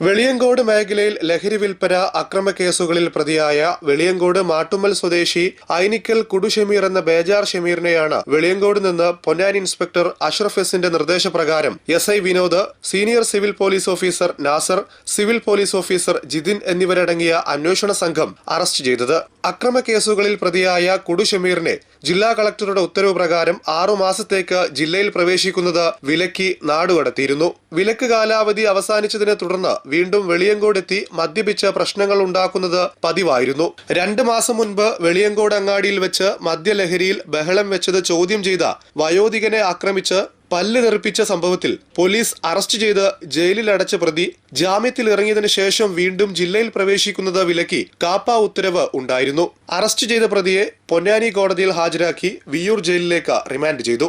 വെളിയങ്കോട് മേഖലയിൽ ലഹരി വിൽപ്പന അക്രമ കേസുകളിൽ പ്രതിയായ വെളിയങ്കോട് മാട്ടുമ്മൽ സ്വദേശി ഐനിക്കൽ കുടു ഷമീർ എന്ന ബേജാർ ഷമീറിനെയാണ് വെളിയങ്കോട് നിന്ന് പൊന്നാനി ഇൻസ്പെക്ടർ അഷ്റഫ് എസിന്റെ നിർദ്ദേശപ്രകാരം SI Vinod, senior civil police officer Nasar, civil police officer Jithin എന്നിവരടങ്ങിയ അന്വേഷണ സംഘം അറസ്റ്റ് ചെയ്തത്. അക്രമ കേസുകളിൽ പ്രതിയായ കുടു ഷമീറിനെ ജില്ലാ കളക്ടറുടെ ഉത്തരവ് പ്രകാരം 6 മാസത്തേക്ക് ജില്ലയിൽ പ്രവേശിക്കുന്നത് വിലക്കി നാടുകടത്തിയിരുന്നു. വിലക്ക് കാലാവധി അവസാനിച്ചതിനെ തുടർന്ന് വീണ്ടും വെളിയങ്കോടെത്തി മദ്യപിച്ച് പ്രശ്നങ്ങൾ ഉണ്ടാക്കുന്നത് പതിവായിരുന്നു. 2 മാസം മുൻപ് വെളിയങ്കോട് അങ്ങാടിയിൽ വെച്ച് മദ്യലഹരിയിൽ ബഹളം വെച്ചത് ചോദ്യം ചെയ്ത വയോധികനെ ആക്രമിച്ച് പല്ല് തെറിപ്പിച്ച സംഭവത്തിൽ പോലീസ് അറസ്റ്റ് ചെയ്ത് ജയിലിൽ അടച്ച പ്രതി ജാമ്യത്തിൽ ഇറങ്ങിയതിനു ശേഷം വീണ്ടും ജില്ലയിൽ പ്രവേശിക്കുന്നത് വിലക്കി കാപ്പ ഉത്തരവ് ഉണ്ടായിരുന്നു. അറസ്റ്റ് ചെയ്ത പ്രതിയെ പൊന്നാനി കോടതിയിൽ ഹാജരാക്കി വിയ്യൂർ ജയിലിലേക്ക് റിമാൻഡ് ചെയ്തു.